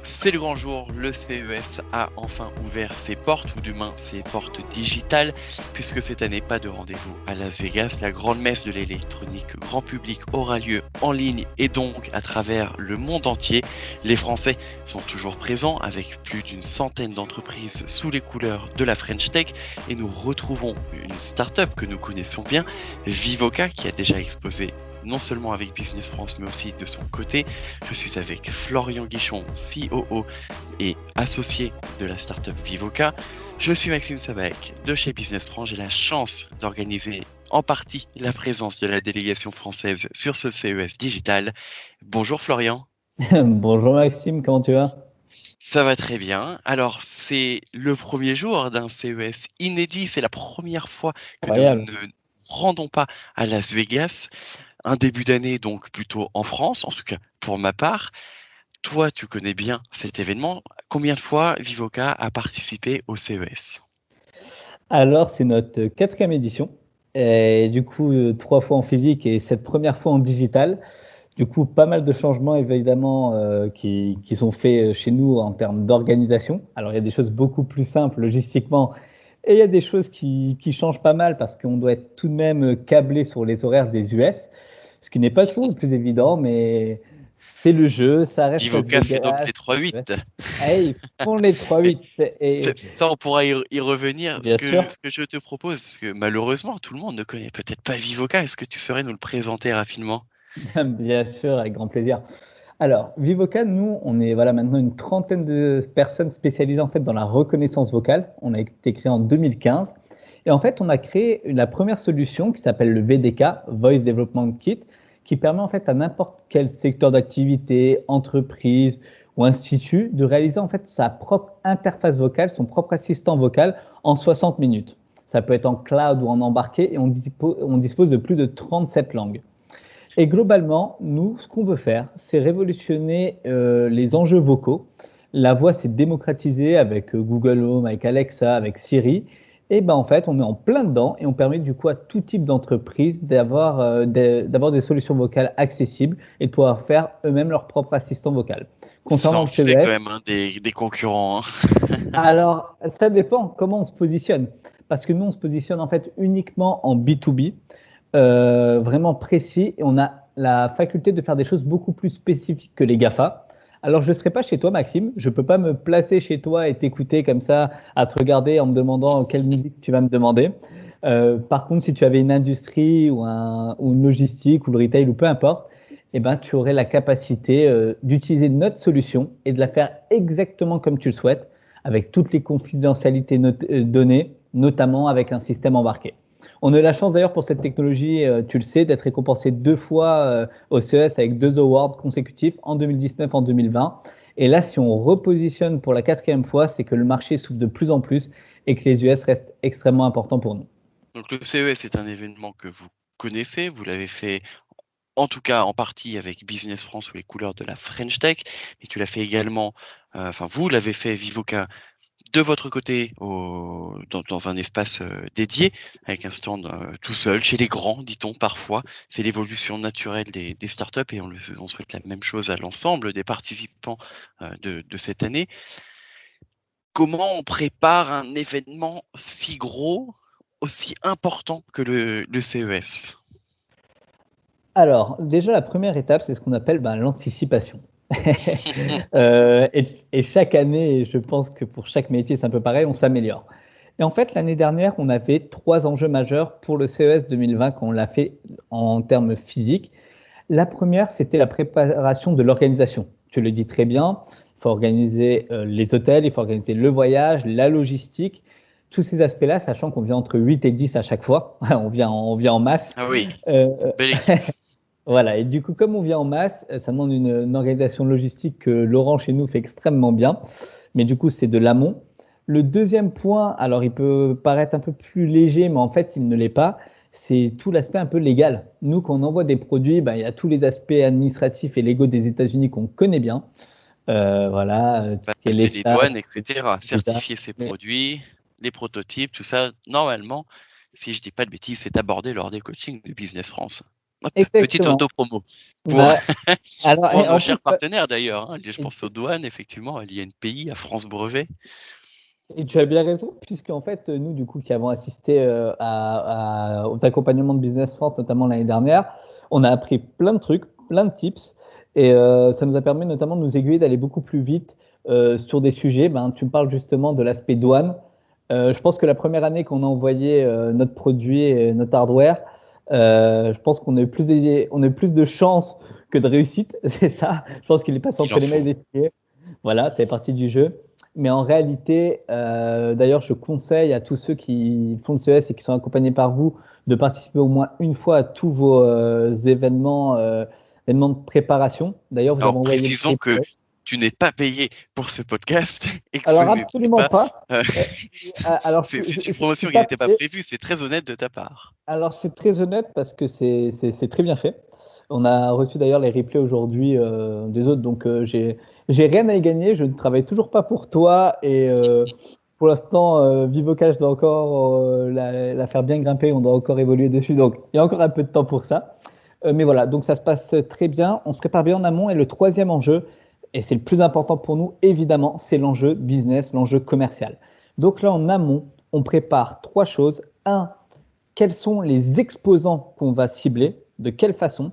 C'est le grand jour, le CES a enfin ouvert ses portes, ou du moins ses portes digitales, puisque cette année, pas de rendez-vous à Las Vegas. La grande messe de l'électronique grand public aura lieu en ligne et donc à travers le monde entier. Les Français sont toujours présents avec plus d'une centaine d'entreprises sous les couleurs de la French Tech, et nous retrouvons une start-up que nous connaissons bien, Vivoca, qui a déjà exposé non seulement avec Business France, mais aussi de son côté. Je suis avec Florian Guichon, COO et associé de la startup Vivoca. Je suis Maxime Sabaek de chez Business France. J'ai la chance d'organiser en partie la présence de la délégation française sur ce CES digital. Bonjour Florian. Bonjour Maxime, comment tu vas? Ça va très bien. Alors, c'est le premier jour d'un CES inédit. C'est la première fois que nous Incroyable. ne rendons pas à Las Vegas. Un début d'année donc plutôt en France, en tout cas pour ma part. Toi, tu connais bien cet événement. Combien de fois Vivoca a participé au CES? Alors, c'est notre quatrième édition. Et du coup, 3 fois en physique et cette première fois en digital. Du coup, pas mal de changements évidemment qui sont faits chez nous en termes d'organisation. Alors, il y a des choses beaucoup plus simples logistiquement et il y a des choses qui changent pas mal parce qu'on doit être tout de même câblé sur les horaires des US, ce qui n'est pas toujours le plus évident, mais c'est le jeu, ça reste Las Vivoca fait donc Vegas. les 3-8. Ah, ils font les 3-8 et Ça, on pourra y revenir. Ce bien que, sûr. ce que je te propose, parce que malheureusement, tout le monde ne connaît peut-être pas Vivoca. Est-ce que tu saurais nous le présenter rapidement? Bien sûr, avec grand plaisir. Alors, Vivoca, nous, on est voilà maintenant une trentaine de personnes spécialisées en fait dans la reconnaissance vocale. On a été créé en 2015 et en fait, on a créé la première solution qui s'appelle le VDK, Voice Development Kit, qui permet en fait à n'importe quel secteur d'activité, entreprise ou institut de réaliser en fait sa propre interface vocale, son propre assistant vocal en 60 minutes. Ça peut être en cloud ou en embarqué et on dispose de plus de 37 langues. Et globalement, nous, ce qu'on veut faire, c'est révolutionner les enjeux vocaux. La voix s'est démocratisée avec Google Home, avec Alexa, avec Siri. Et ben en fait, on est en plein dedans et on permet du coup à tout type d'entreprise d'avoir des solutions vocales accessibles et de pouvoir faire eux-mêmes leur propre assistant vocal. Ça Concernant en le fait quand CES, même des concurrents, hein. alors ça dépend comment on se positionne. Parce que nous, on se positionne en fait uniquement en B2B, vraiment précis, et on a la faculté de faire des choses beaucoup plus spécifiques que les GAFA. Alors, je ne serai pas chez toi, Maxime. Je ne peux pas me placer chez toi et t'écouter comme ça, à te regarder en me demandant quelle musique tu vas me demander. Par contre, si tu avais une industrie ou une logistique ou le retail ou peu importe, eh ben, tu aurais la capacité d'utiliser notre solution et de la faire exactement comme tu le souhaites, avec toutes les confidentialités données, notamment avec un système embarqué. On a eu la chance d'ailleurs pour cette technologie, tu le sais, d'être récompensé 2 fois au CES avec 2 awards consécutifs en 2019, en 2020. Et là, si on repositionne pour la quatrième fois, c'est que le marché s'ouvre de plus en plus et que les US restent extrêmement importants pour nous. Donc le CES est un événement que vous connaissez, vous l'avez fait en tout cas en partie avec Business France sous les couleurs de la French Tech, mais tu l'as fait également, enfin vous l'avez fait Vivoca de votre côté dans un espace dédié, avec un stand tout seul, chez les grands, dit-on parfois. C'est l'évolution naturelle des startups et on souhaite la même chose à l'ensemble des participants de cette année. Comment on prépare un événement si gros, aussi important que le CES? Alors, déjà, la première étape, c'est ce qu'on appelle l'anticipation. Et chaque année, et je pense que pour chaque métier, c'est un peu pareil, on s'améliore. Et en fait, l'année dernière, on avait 3 enjeux majeurs pour le CES 2020 quand on l'a fait en termes physiques. La première, c'était la préparation de l'organisation. Tu le dis très bien, il faut organiser les hôtels, il faut organiser le voyage, la logistique, tous ces aspects-là, sachant qu'on vient entre 8 et 10 à chaque fois, on vient en masse. Ah oui, Euh, belle équipe. voilà, et du coup, comme on vient en masse, ça demande une organisation logistique que Laurent chez nous fait extrêmement bien, mais du coup, c'est de l'amont. Le deuxième point, alors il peut paraître un peu plus léger, mais en fait, il ne l'est pas, c'est tout l'aspect un peu légal. Nous, quand on envoie des produits, il y a tous les aspects administratifs et légaux des États-Unis qu'on connaît bien. Voilà, tout ce qui est Passer les l'État, douanes, etc. l'État. Certifier ses Mais produits, les prototypes, tout ça, normalement, si je dis pas de bêtises, c'est abordé lors des coachings de Business France. Hop, petite Exactement. auto-promo pour, Bah, alors, pour et nos en chers plus, partenaires d'ailleurs, hein. Je pense aux douanes, effectivement, à l'INPI, à France Brevet. et tu as bien raison, puisqu'en fait, nous, du coup, qui avons assisté aux accompagnements de Business France, notamment l'année dernière, on a appris plein de trucs, plein de tips, et ça nous a permis notamment de nous aiguiller, d'aller beaucoup plus vite sur des sujets. Ben, tu me parles justement de l'aspect douane. Je pense que la première année qu'on a envoyé notre produit et notre hardware, je pense qu'on a eu on a eu plus de chance que de réussite, c'est ça. Je pense qu'il est passé Il en entre les faut. mailles des filets. Voilà, ça fait partie du jeu. Mais en réalité, d'ailleurs, je conseille à tous ceux qui font le CES et qui sont accompagnés par vous de participer au moins une fois à tous vos événements de préparation. D'ailleurs, vous avez Alors, envoyé le précisons que replay. tu n'es pas payé pour ce podcast et que ce Alors, n'était absolument pas, pas. euh, Euh, alors, c'est une je promotion suis qui pas n'était pas payé. prévue. C'est très honnête de ta part. Alors, c'est très honnête parce que c'est très bien fait. On a reçu d'ailleurs les replays aujourd'hui des autres, donc j'ai rien à y gagner. Je ne travaille toujours pas pour toi et pour l'instant, Vivocash doit encore la faire bien grimper. On doit encore évoluer dessus, donc il y a encore un peu de temps pour ça. Mais voilà, donc ça se passe très bien. On se prépare bien en amont. Et le troisième enjeu, et c'est le plus important pour nous, évidemment, c'est l'enjeu business, l'enjeu commercial. Donc là, en amont, on prépare trois choses. Un, quels sont les exposants qu'on va cibler, de quelle façon.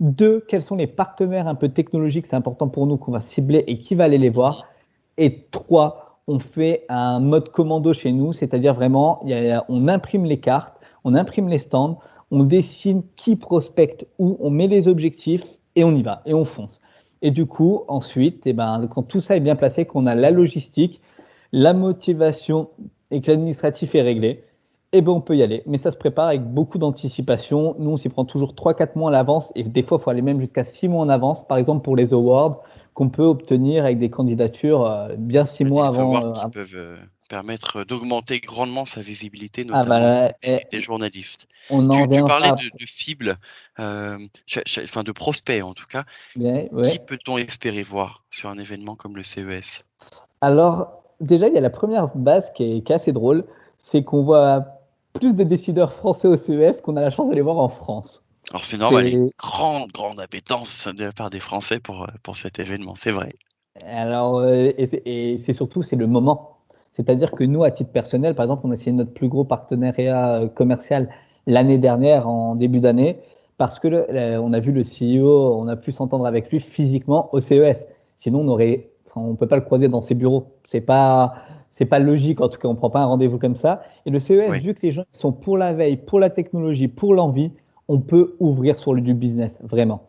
Deux, quels sont les partenaires un peu technologiques, c'est important pour nous qu'on va cibler et qui va aller les voir. Et trois, on fait un mode commando chez nous, c'est-à-dire vraiment, on imprime les cartes, on imprime les stands, on dessine qui prospecte où, on met les objectifs et on y va, et on fonce. Et du coup, ensuite, eh ben, quand tout ça est bien placé, qu'on a la logistique, la motivation et que l'administratif est réglé, eh ben on peut y aller. Mais ça se prépare avec beaucoup d'anticipation. Nous, on s'y prend toujours 3-4 mois à l'avance et des fois, il faut aller même jusqu'à 6 mois en avance. Par exemple, pour les awards qu'on peut obtenir avec des candidatures bien 6 mois Les avant. avoirs qui peuvent permettre d'augmenter grandement sa visibilité, Ah notamment bah, pour des journalistes. on en Tu parlais reviendra. de cibles, enfin de prospects en tout cas. Bien, Qui ouais. peut-on espérer voir sur un événement comme le CES? Alors, déjà, il y a la première base qui est assez drôle, c'est qu'on voit plus de décideurs français au CES qu'on a la chance de les voir en France. Alors c'est normal, il y a une C'est grande appétence de la part des Français pour cet événement, c'est vrai. Alors, et c'est surtout, c'est le moment. C'est-à-dire que nous, à titre personnel, par exemple, on a signé notre plus gros partenariat commercial l'année dernière, en début d'année, parce que on a vu le CEO, on a pu s'entendre avec lui physiquement au CES. Sinon, enfin, on peut pas le croiser dans ses bureaux. C'est pas logique. En tout cas, on prend pas un rendez-vous comme ça. Et le CES, Oui. vu que les gens sont pour la veille, pour la technologie, pour l'envie, on peut ouvrir sur du business, vraiment.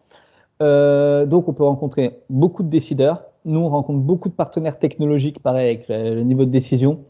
Donc, on peut rencontrer beaucoup de décideurs. Nous, on rencontre beaucoup de partenaires technologiques, pareil, avec le niveau de décision.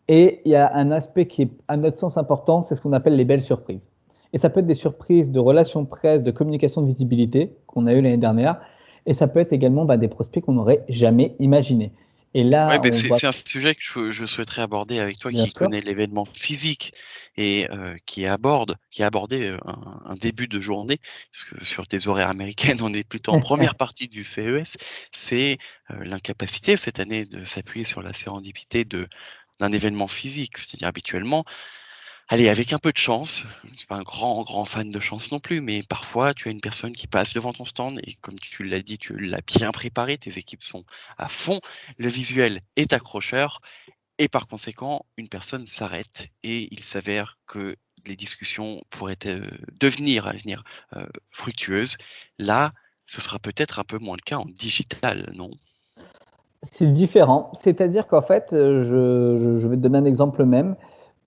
Et il y a un aspect qui est, à notre sens, important, c'est ce qu'on appelle les belles surprises. Et ça peut être des surprises de relations presse, de communication de visibilité qu'on a eu l'année dernière. Et ça peut être également des prospects qu'on n'aurait jamais imaginés. Et Ouais, là, ben on voit, c'est un sujet que je souhaiterais aborder avec toi bien qui sûr, connais l'événement physique et qui a abordé un début de journée, parce que sur tes horaires américaines, on est plutôt en première partie du CES, c'est l'incapacité cette année de s'appuyer sur la sérendipité d'un événement physique. C'est-à-dire habituellement, allez, avec un peu de chance, je suis pas un grand fan de chance non plus, mais parfois tu as une personne qui passe devant ton stand et comme tu l'as dit, tu l'as bien préparé, tes équipes sont à fond, le visuel est accrocheur et par conséquent, une personne s'arrête et il s'avère que les discussions pourraient devenir à l'avenir fructueuses. Là, ce sera peut-être un peu moins le cas en digital, non? c'est différent. C'est-à-dire qu'en fait, je vais te donner un exemple même.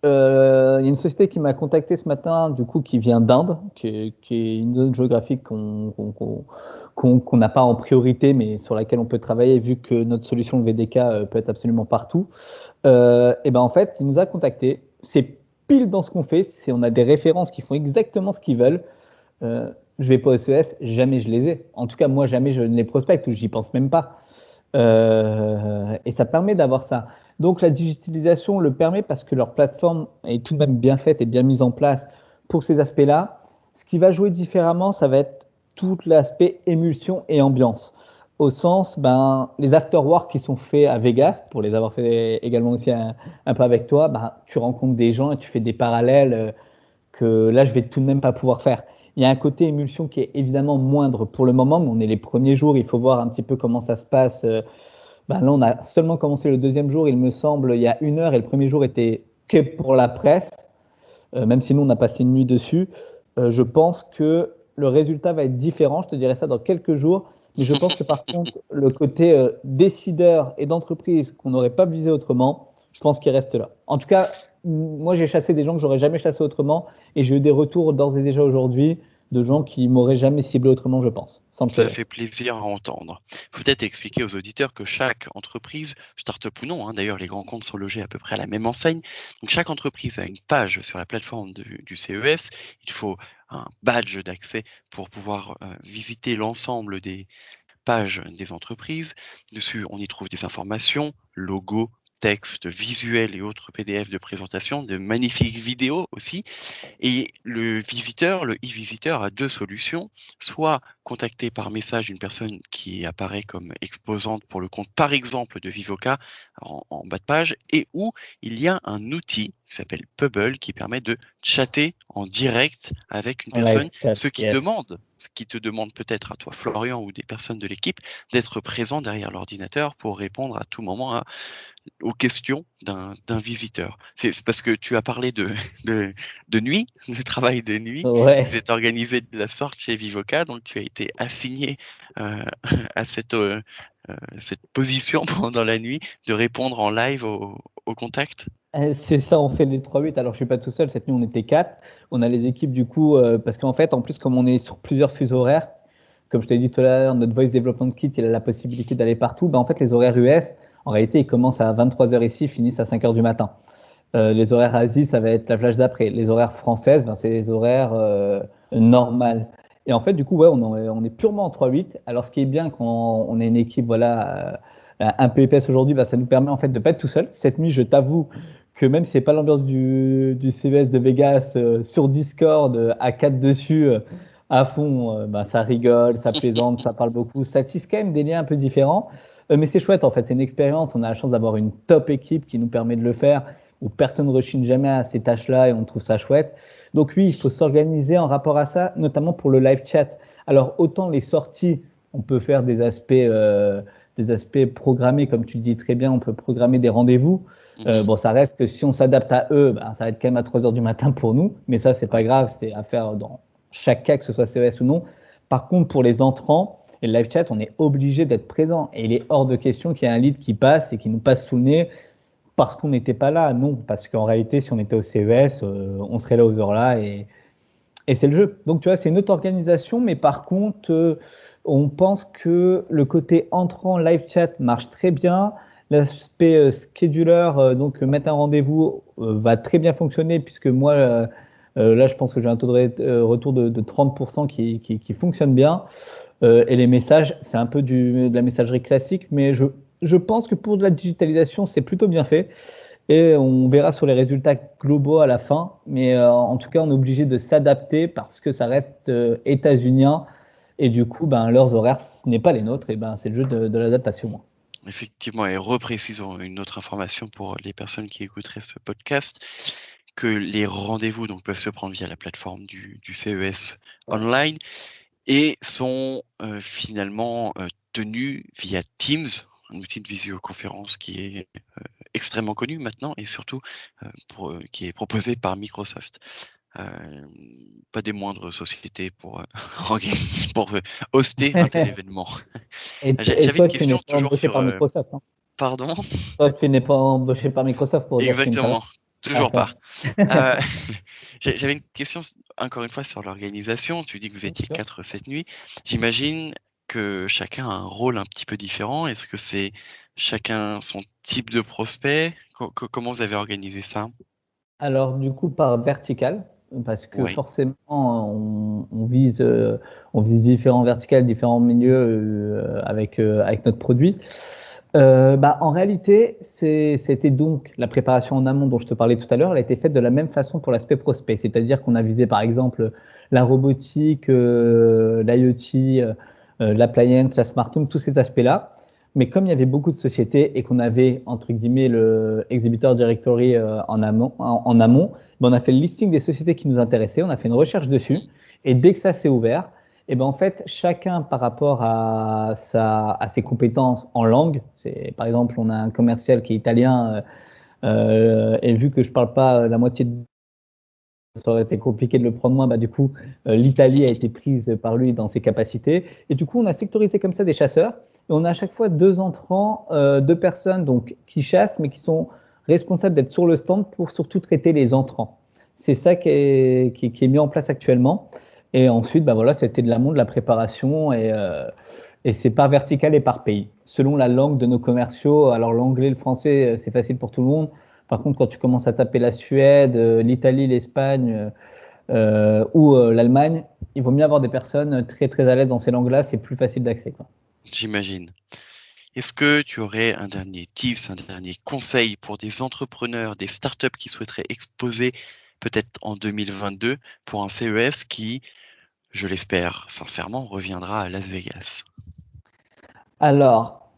Il y a une société qui m'a contacté ce matin, du coup, qui vient d'Inde, qui est une zone géographique qu'on n'a pas en priorité, mais sur laquelle on peut travailler, vu que notre solution, le VDK, peut être absolument partout. Et ben en fait, il nous a contacté. C'est pile dans ce qu'on fait. On a des références qui font exactement ce qu'ils veulent. Je vais pas au CES, jamais je les ai. En tout cas, moi, jamais je ne les prospecte ou j'y pense même pas. Et ça permet d'avoir ça. Donc la digitalisation le permet parce que leur plateforme est tout de même bien faite et bien mise en place pour ces aspects-là. Ce qui va jouer différemment, ça va être tout l'aspect émulsion et ambiance. Au sens, les afterworks qui sont faits à Vegas, pour les avoir fait également aussi un peu avec toi, tu rencontres des gens et tu fais des parallèles que là, je vais tout de même pas pouvoir faire. Il y a un côté émulsion qui est évidemment moindre pour le moment, mais on est les premiers jours, il faut voir un petit peu comment ça se passe. Là, on a seulement commencé le deuxième jour, il me semble, il y a 1 heure, et le premier jour était que pour la presse, même si nous, on a passé une nuit dessus. Je pense que le résultat va être différent, je te dirai ça dans quelques jours, mais je pense que par contre, le côté décideur et d'entreprise qu'on n'aurait pas visé autrement, je pense qu'il reste là. En tout cas, moi, j'ai chassé des gens que j'aurais jamais chassé autrement, et j'ai eu des retours d'ores et déjà aujourd'hui de gens qui m'auraient jamais ciblé autrement, je pense. Sans le Ça CES. fait plaisir à entendre. Faut peut-être expliquer aux auditeurs que chaque entreprise, start-up ou non, d'ailleurs les grands comptes sont logés à peu près à la même enseigne, donc chaque entreprise a une page sur la plateforme du CES, il faut un badge d'accès pour pouvoir visiter l'ensemble des pages des entreprises. Dessus, on y trouve des informations, logos, textes, visuels et autres PDF de présentation, de magnifiques vidéos aussi. Et le e-visiteur a deux solutions, soit contacter par message une personne qui apparaît comme exposante pour le compte, par exemple, de Vivoca en bas de page, et où il y a un outil qui s'appelle Pubble qui permet de chatter en direct avec une personne, ce qui te demande peut-être à toi, Florian, ou des personnes de l'équipe, d'être présent derrière l'ordinateur pour répondre à tout moment aux questions d'un visiteur. C'est parce que tu as parlé de nuit, de travail de nuit. Ouais. Vous êtes organisé de la sorte chez Vivoca, donc tu as été assigné à cette position pendant la nuit de répondre en live au contact. C'est ça, on fait les 3-8. Alors, je suis pas tout seul. Cette nuit, on était 4. On a les équipes, du coup, parce qu'en fait, en plus, comme on est sur plusieurs fuseaux horaires, comme je t'ai dit tout à l'heure, notre Voice Development Kit, il a la possibilité d'aller partout. En fait, les horaires US, en réalité, ils commencent à 23h ici, finissent à 5h du matin. Les horaires Asie, ça va être la plage d'après. Les horaires françaises, c'est les horaires normales. Et en fait, du coup, ouais, on est purement en 3-8. Alors, ce qui est bien quand on est une équipe, voilà, un peu épaisse aujourd'hui, ça nous permet en fait de pas être tout seul. Cette nuit, je t'avoue que même si c'est pas l'ambiance du CES de Vegas, sur Discord, à 4 dessus, à fond, ça rigole, ça plaisante, ça parle beaucoup. Ça tisse quand même des liens un peu différents. Mais c'est chouette, en fait. C'est une expérience. On a la chance d'avoir une top équipe qui nous permet de le faire, où personne ne rechigne jamais à ces tâches-là et on trouve ça chouette. Donc oui, il faut s'organiser en rapport à ça, notamment pour le live chat. Alors autant les sorties, on peut faire des aspects programmés, comme tu le dis très bien, on peut programmer des rendez-vous. Bon, ça reste que si on s'adapte à eux, ça va être quand même à 3h du matin pour nous, mais ça, c'est pas grave, c'est à faire dans chaque cas, que ce soit CES ou non. Par contre, pour les entrants et le live chat, on est obligé d'être présent et il est hors de question qu'il y ait un lead qui passe et qui nous passe sous le nez parce qu'on n'était pas là. Non, parce qu'en réalité, si on était au CES, on serait là aux heures-là et c'est le jeu. Donc, tu vois, c'est une autre organisation, mais par contre, on pense que le côté entrant live chat marche très bien. L'aspect scheduler, donc mettre un rendez-vous, va très bien fonctionner puisque moi, là, je pense que j'ai un taux de retour de 30% qui fonctionne bien. Et les messages, c'est un peu de la messagerie classique, mais je pense que pour de la digitalisation, c'est plutôt bien fait. Et on verra sur les résultats globaux à la fin. Mais en tout cas, on est obligé de s'adapter parce que ça reste états-unien. Et du coup, leurs horaires, ce n'est pas les nôtres. Et c'est le jeu de l'adaptation. Effectivement, et reprécisons une autre information pour les personnes qui écouteraient ce podcast, que les rendez-vous donc peuvent se prendre via la plateforme du CES online et sont finalement tenus via Teams, un outil de visioconférence qui est extrêmement connu maintenant et surtout qui est proposé par Microsoft. Pas des moindres sociétés pour hoster un tel événement. Et J'avais toi, une tu n'es question pas toujours embauché sur... par Microsoft. Pardon? Toi, tu n'es pas embauché par Microsoft pour dire Teams. Exactement, toujours pas. D'accord. J'avais une question, encore une fois, sur l'organisation. Tu dis que vous étiez 4 cette nuit. J'imagine que chacun a un rôle un petit peu différent. Est-ce que c'est chacun son type de prospect? Comment vous avez organisé ça? Alors, du coup, par vertical, parce que Oui. forcément, on vise différents verticales, différents milieux avec notre produit. En réalité, c'était donc la préparation en amont dont je te parlais tout à l'heure, elle a été faite de la même façon pour l'aspect prospect. C'est-à-dire qu'on a visé par exemple la robotique, l'IoT, l'appliance, la smart home, tous ces aspects-là. Mais comme il y avait beaucoup de sociétés et qu'on avait, entre guillemets, le Exhibitor Directory en amont, ben on a fait le listing des sociétés qui nous intéressaient, on a fait une recherche dessus. Et dès que ça s'est ouvert, et ben en fait, chacun par rapport à ses compétences en langue, par exemple, on a un commercial qui est italien, et vu que je parle pas la moitié de ça aurait été compliqué de le prendre moins, bah du coup, l'Italie a été prise par lui dans ses capacités. Et du coup, on a sectorisé comme ça des chasseurs. Et on a à chaque fois 2 entrants, 2 personnes donc, qui chassent, mais qui sont responsables d'être sur le stand pour surtout traiter les entrants. C'est ça qui est mis en place actuellement. Et ensuite, bah voilà, c'était de l'amont, de la préparation, et c'est par vertical et par pays. Selon la langue de nos commerciaux, alors l'anglais, le français, c'est facile pour tout le monde. Par contre, quand tu commences à taper la Suède, l'Italie, l'Espagne ou l'Allemagne, il vaut mieux avoir des personnes très très à l'aise dans ces langues-là, c'est plus facile d'accès, quoi. J'imagine. Est-ce que tu aurais un dernier tips, un dernier conseil pour des entrepreneurs, des startups qui souhaiteraient exposer peut-être en 2022 pour un CES qui, je l'espère sincèrement, reviendra à Las Vegas? Alors,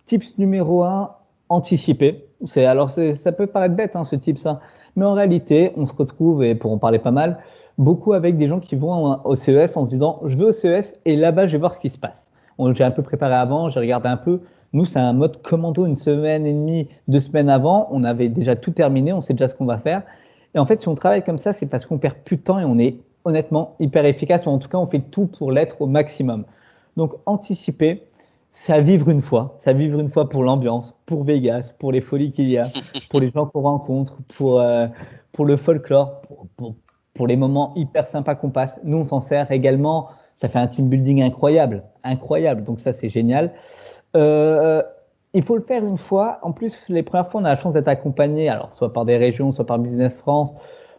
tips numéro 1, anticiper. Ça peut paraître bête, hein, ce tips, hein, mais en réalité, on se retrouve, et pour en parler pas mal, beaucoup avec des gens qui vont au CES en se disant je vais au CES et là-bas je vais voir ce qui se passe. J'ai un peu préparé avant, j'ai regardé un peu. Nous, c'est un mode commando 1 semaine et demie, 2 semaines avant. On avait déjà tout terminé, on sait déjà ce qu'on va faire. Et en fait, si on travaille comme ça, c'est parce qu'on perd plus de temps et on est honnêtement hyper efficace, ou en tout cas, on fait tout pour l'être au maximum. Donc, anticiper, c'est à vivre une fois. C'est à vivre une fois pour l'ambiance, pour Vegas, pour les folies qu'il y a, pour les gens qu'on rencontre, pour le folklore, pour les moments hyper sympas qu'on passe. Nous, on s'en sert également. Ça fait un team building incroyable, incroyable. Donc ça, c'est génial. Il faut le faire une fois. En plus, les premières fois, on a la chance d'être accompagné, alors soit par des régions, soit par Business France,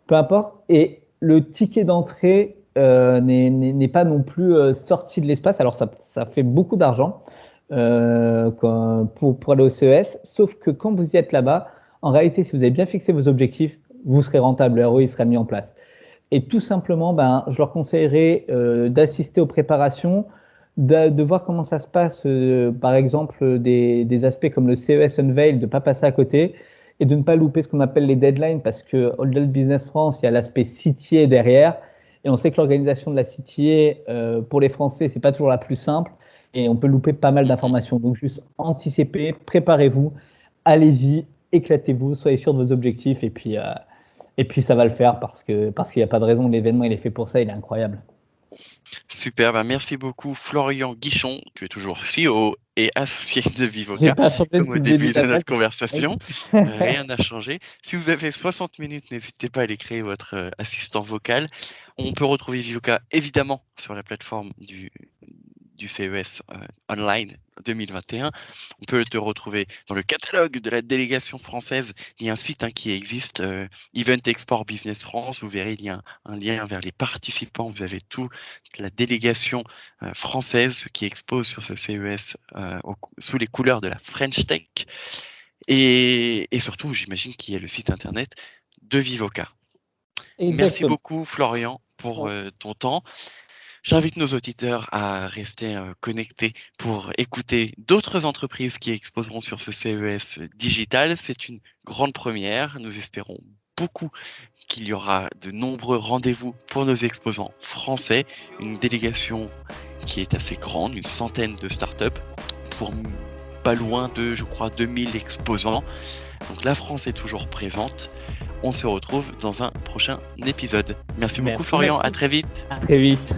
peu importe. Et le ticket d'entrée n'est pas non plus sorti de l'espace. Alors ça fait beaucoup d'argent pour aller au CES, sauf que quand vous y êtes là-bas, en réalité, si vous avez bien fixé vos objectifs, vous serez rentable, le ROI sera mis en place. Et tout simplement, je leur conseillerais d'assister aux préparations, de voir comment ça se passe, par exemple, des aspects comme le CES Unveil, de ne pas passer à côté et de ne pas louper ce qu'on appelle les deadlines, parce que au-delà de Business France, il y a l'aspect CTA derrière. Et on sait que l'organisation de la CTA, pour les Français, c'est pas toujours la plus simple et on peut louper pas mal d'informations. Donc juste anticipez, préparez-vous, allez-y, éclatez-vous, soyez sûr de vos objectifs et puis ça va le faire parce qu'il n'y a pas de raison. L'événement, il est fait pour ça, il est incroyable. Super, merci beaucoup Florian Guichon, tu es toujours CEO et associé de Vivoca, comme au début de notre conversation, rien n'a changé. Si vous avez 60 minutes, n'hésitez pas à aller créer votre assistant vocal. On peut retrouver Vivoca évidemment sur la plateforme du CES Online 2021. On peut te retrouver dans le catalogue de la délégation française. Il y a un site qui existe, Event Export Business France. Vous verrez, il y a un lien vers les participants. Vous avez toute la délégation française qui expose sur ce CES sous les couleurs de la French Tech. Et surtout, j'imagine qu'il y a le site internet de Vivoca. Exactement. Merci beaucoup Florian pour ton temps. J'invite nos auditeurs à rester connectés pour écouter d'autres entreprises qui exposeront sur ce CES digital. C'est une grande première. Nous espérons beaucoup qu'il y aura de nombreux rendez-vous pour nos exposants français. Une délégation qui est assez grande, une centaine de startups pour pas loin de, je crois, 2000 exposants. Donc la France est toujours présente. On se retrouve dans un prochain épisode. Merci beaucoup Florian, à très vite. À très vite.